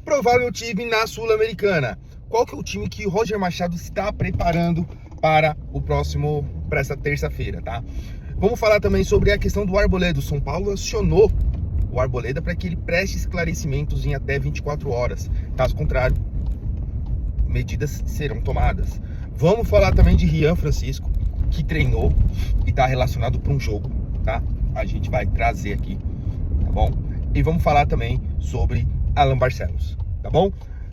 provável time na Sul-Americana. Qual que é o time que o Roger Machado está preparando para essa terça-feira, tá? Vamos falar também sobre a questão do Arboleda. O São Paulo acionou o Arboleda para que ele preste esclarecimentos em até 24 horas. Caso contrário, medidas serão tomadas. Vamos falar também de Rian Francisco, que treinou e está relacionado para um jogo, tá? A gente vai trazer aqui, tá bom? E vamos falar também sobre Alan Barcelos, tá bom?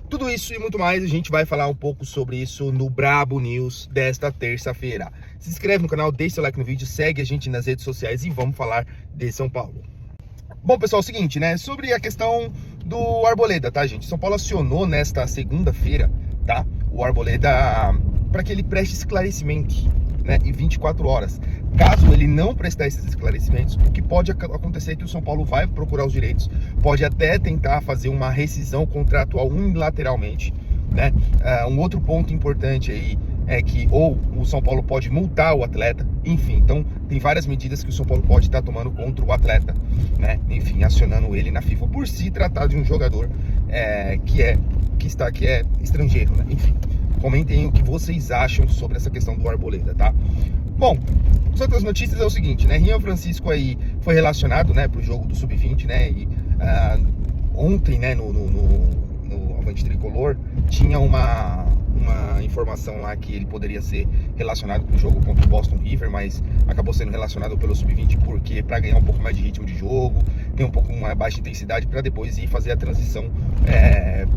Tudo isso e muito mais, a gente vai falar um pouco sobre isso no Brabo News desta terça-feira. Se inscreve no canal, deixa seu like no vídeo, segue a gente nas redes sociais e vamos falar de São Paulo. Bom, pessoal, é o seguinte, né? Sobre a questão do Arboleda, tá, gente? São Paulo acionou nesta segunda-feira, tá? O Arboleda para que ele preste esclarecimentos, né? Em 24 horas. Caso ele não prestar esses esclarecimentos, o que pode acontecer é que o São Paulo vai procurar os direitos, pode até tentar fazer uma rescisão contratual unilateralmente, né? Um outro ponto importante aí é que ou o São Paulo pode multar o atleta, enfim, então tem várias medidas que o São Paulo pode estar tomando contra o atleta, né? Enfim, acionando ele na FIFA por se tratar de um jogador que é estrangeiro, né? Enfim, comentem o que vocês acham sobre essa questão do Arboleda, tá? Bom, as outras notícias é o seguinte, né? Rian Francisco aí foi relacionado, né, para o jogo do Sub-20, né? E ontem, né, no Avante Tricolor, tinha uma informação lá que ele poderia ser relacionado para o jogo contra o Boston River, mas acabou sendo relacionado pelo Sub-20 porque para ganhar um pouco mais de ritmo de jogo, ter um pouco mais baixa intensidade para depois ir fazer a transição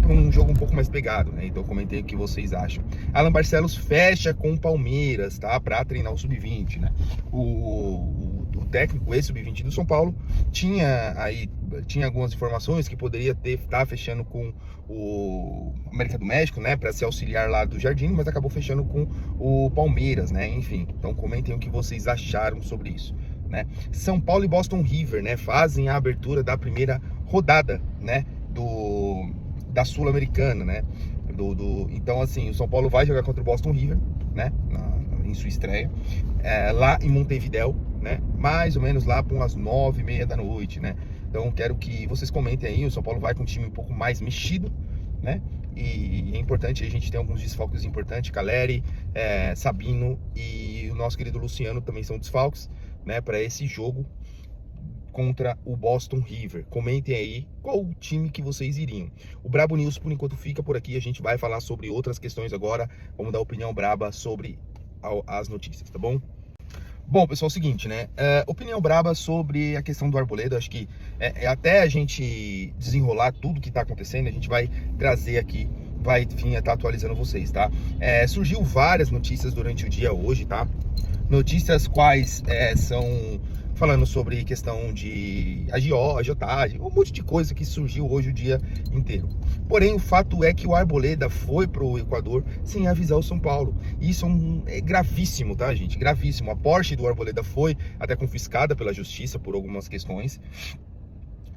para um jogo um pouco mais pegado, né? Então comentei o que vocês acham. Alan Barcelos fecha com o Palmeiras, tá? Para treinar o Sub-20, né? O técnico ex-Sub-20 do São Paulo tinha algumas informações que poderia estar fechando com o América do México, né, para ser auxiliar lá do Jardim, mas acabou fechando com o Palmeiras, né? Enfim, então comentem o que vocês acharam sobre isso, né? São Paulo e Boston River, né, fazem a abertura da primeira rodada, né, da Sul-Americana, né? Então assim, o São Paulo vai jogar contra o Boston River, né, em sua estreia, lá em Montevidéu, né? Mais ou menos lá para umas 9h30 da noite, né? Então quero que vocês comentem aí. O São Paulo vai com um time um pouco mais mexido, né? E é importante, a gente tem alguns desfalques importantes. Caleri, Sabino e o nosso querido Luciano também são desfalques, né, para esse jogo contra o Boston River. Comentem aí qual o time que vocês iriam. O Brabo News por enquanto fica por aqui. A gente vai falar sobre outras questões agora. Vamos dar opinião braba sobre as notícias, tá bom? Bom, pessoal, é o seguinte, né? Opinião braba sobre a questão do Arboleda. Acho que até a gente desenrolar tudo que tá acontecendo, a gente vai trazer aqui, vai vir estar atualizando vocês, tá? Surgiu várias notícias durante o dia hoje, tá? Notícias quais são falando sobre questão de agiotagem, um monte de coisa que surgiu hoje o dia inteiro. Porém, o fato é que o Arboleda foi para o Equador sem avisar o São Paulo. E isso é gravíssimo, tá, gente? Gravíssimo. A Porsche do Arboleda foi até confiscada pela justiça por algumas questões.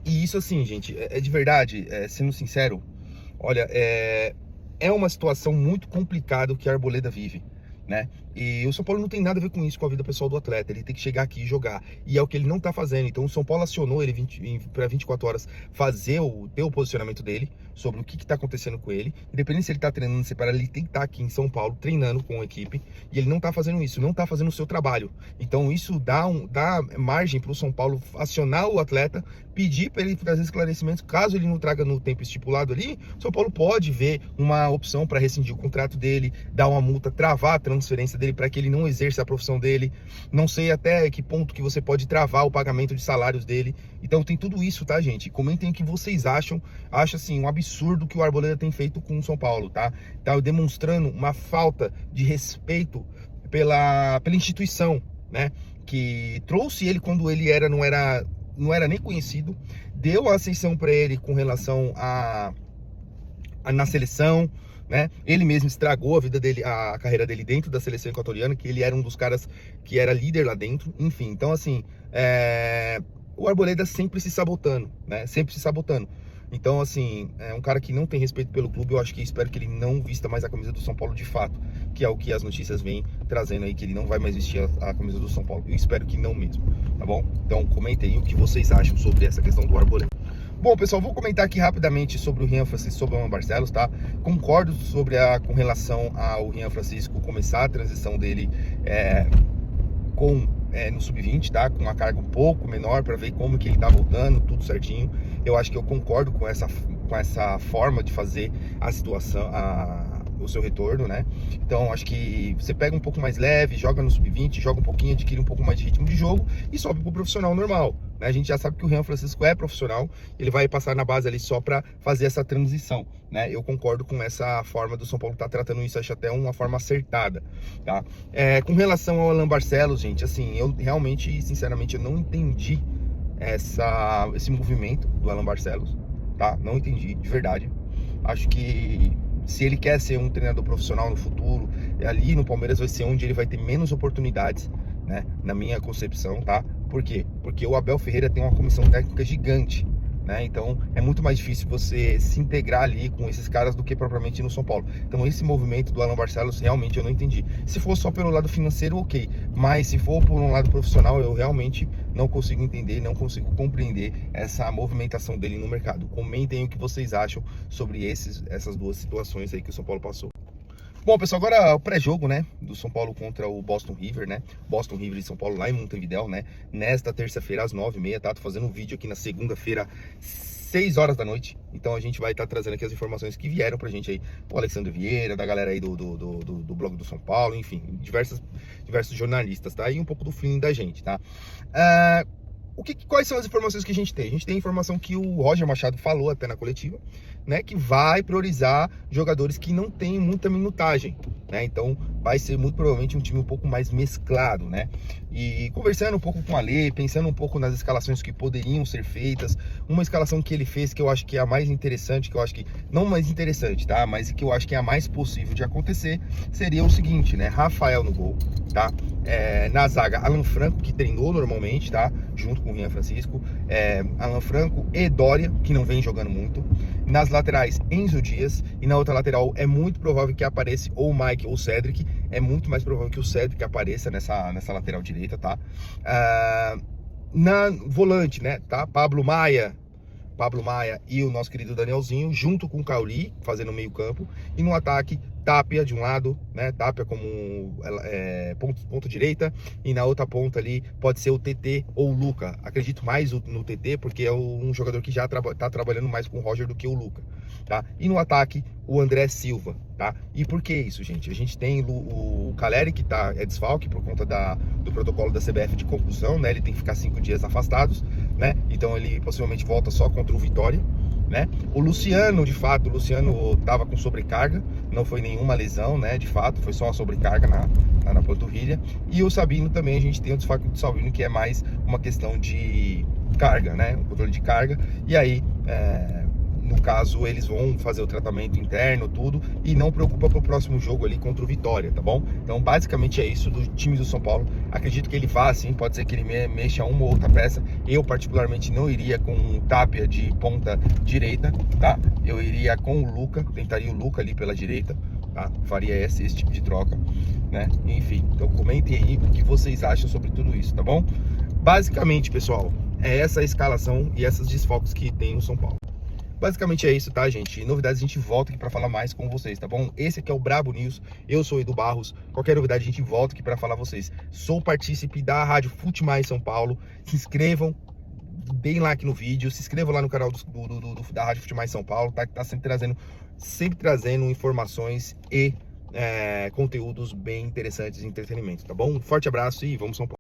E isso, assim, gente, de verdade, sendo sincero, olha, é uma situação muito complicada que a Arboleda vive, né? E o São Paulo não tem nada a ver com isso, com a vida pessoal do atleta. Ele tem que chegar aqui e jogar, e é o que ele não tá fazendo. Então o São Paulo acionou ele para 24 horas ter o posicionamento dele sobre o que tá acontecendo com ele. Independente se ele tá treinando separado, ele tem que estar aqui em São Paulo treinando com a equipe, e ele não tá fazendo isso, não tá fazendo o seu trabalho. Então isso dá margem para o São Paulo acionar o atleta, pedir para ele trazer esclarecimentos. Caso ele não traga no tempo estipulado ali, o São Paulo pode ver uma opção para rescindir o contrato dele, dar uma multa, travar a transferência dele para que ele não exerça a profissão dele. Não sei até que ponto que você pode travar o pagamento de salários dele. Então tem tudo isso, tá, gente? Comentem o que vocês acham. Acho assim um absurdo que o Arboleda tem feito com o São Paulo, tá? Tá demonstrando uma falta de respeito pela instituição, né? Que trouxe ele quando ele não era nem conhecido, deu a ascensão para ele com relação na seleção, né? Ele mesmo estragou a vida dele, a carreira dele dentro da seleção equatoriana, que ele era um dos caras que era líder lá dentro, enfim. Então assim, o Arboleda sempre se sabotando, né? Sempre se sabotando. Então assim, é um cara que não tem respeito pelo clube. Eu acho que espero que ele não vista mais a camisa do São Paulo de fato, que é o que as notícias vêm trazendo aí, que ele não vai mais vestir a camisa do São Paulo. Eu espero que não mesmo, tá bom? Então comentem aí o que vocês acham sobre essa questão do Arboleda. Bom, pessoal, vou comentar aqui rapidamente sobre o Rian Francisco, sobre o Alan Barcelos, tá? Concordo com relação ao Rian Francisco começar a transição dele no sub-20, tá? Com uma carga um pouco menor para ver como que ele tá voltando, tudo certinho. Eu acho que eu concordo com essa forma de fazer a situação, o seu retorno, né? Então, acho que você pega um pouco mais leve, joga no sub-20, joga um pouquinho, adquire um pouco mais de ritmo de jogo e sobe pro profissional normal, né? A gente já sabe que o Rian Francisco é profissional, ele vai passar na base ali só para fazer essa transição, né? Eu concordo com essa forma do São Paulo tá tratando isso, acho até uma forma acertada, tá? Com relação ao Alan Barcelos, gente, assim, eu realmente, sinceramente, eu não entendi esse movimento do Alan Barcelos, tá? Não entendi, de verdade. Acho que se ele quer ser um treinador profissional no futuro, ali no Palmeiras vai ser onde ele vai ter menos oportunidades, né? Na minha concepção, tá? Por quê? Porque o Abel Ferreira tem uma comissão técnica gigante, né? Então é muito mais difícil você se integrar ali com esses caras do que propriamente no São Paulo. Então esse movimento do Alan Barcelos realmente eu não entendi. Se for só pelo lado financeiro, ok. Mas se for por um lado profissional, eu realmente não consigo entender, não consigo compreender essa movimentação dele no mercado. Comentem o que vocês acham sobre essas duas situações aí que o São Paulo passou. Bom, pessoal, agora o pré-jogo, né, do São Paulo contra o Boston River, né, Boston River e São Paulo lá em Montevidéu, né, nesta terça-feira às 9h30, tá, tô fazendo um vídeo aqui na segunda-feira, 6 horas da noite, então a gente vai estar trazendo aqui as informações que vieram pra gente aí, o Alexandre Vieira, da galera aí do blog do São Paulo, enfim, diversos jornalistas, tá, e um pouco do feeling da gente, tá. Quais são as informações que a gente tem? A gente tem a informação que o Roger Machado falou até na coletiva, né, que vai priorizar jogadores que não têm muita minutagem, né? Então vai ser muito provavelmente um time um pouco mais mesclado, né? E conversando um pouco com o Ale, pensando um pouco nas escalações que poderiam ser feitas, uma escalação que ele fez que eu acho que é a mais interessante, que eu acho que não mais interessante, tá? Mas que eu acho que é a mais possível de acontecer, seria o seguinte, né? Rafael no gol, tá? Na zaga, Alan Franco, que treinou normalmente, tá? Junto com o Rian Francisco, Alan Franco e Doria, que não vem jogando muito. Nas laterais, Enzo Dias, e na outra lateral é muito provável que apareça ou o Mike ou o Cedric, é muito mais provável que o Cedric apareça nessa lateral direita, tá? Na volante, né, tá? Pablo Maia e o nosso querido Danielzinho, junto com o Cauli, fazendo meio campo, e no ataque, Tapia de um lado, né, Tapia como ponta direita, e na outra ponta ali pode ser o TT ou o Luca. Acredito mais no TT, porque é um jogador que já tá trabalhando mais com o Roger do que o Luca, tá? E no ataque, o André Silva, tá? E por que isso, gente? A gente tem o Caleri, que é desfalque por conta do protocolo da CBF de concussão, né? Ele tem que ficar 5 dias afastados, né? Então ele possivelmente volta só contra o Vitória, né? O Luciano, de fato, o Luciano tava com sobrecarga, não foi nenhuma lesão, né? De fato, foi só uma sobrecarga na panturrilha. E o Sabino também, a gente tem o desfalque do Sabino, que é mais uma questão de carga, né? Um controle de carga. E aí, no caso, eles vão fazer o tratamento interno, tudo, e não preocupa pro próximo jogo ali contra o Vitória, tá bom? Então, basicamente é isso do time do São Paulo. Acredito que ele vá, assim, pode ser que ele mexa uma ou outra peça. Eu, particularmente, não iria com o Tapia de ponta direita, tá? Eu iria com o Luca, tentaria o Luca ali pela direita, tá? Faria esse tipo de troca, né? Enfim, então comentem aí o que vocês acham sobre tudo isso, tá bom? Basicamente, pessoal, é essa a escalação e essas desfalques que tem no São Paulo. Basicamente é isso, tá, gente? Novidades a gente volta aqui pra falar mais com vocês, tá bom? Esse aqui é o Brabo News, eu sou o Edu Barros. Qualquer novidade a gente volta aqui pra falar vocês. Sou partícipe da Rádio Fute Mais São Paulo. Se inscrevam, deem like no vídeo, se inscrevam lá no canal da Rádio Fute Mais São Paulo, tá? Que tá sempre trazendo informações e conteúdos bem interessantes e entretenimento, tá bom? Um forte abraço e vamos São Paulo.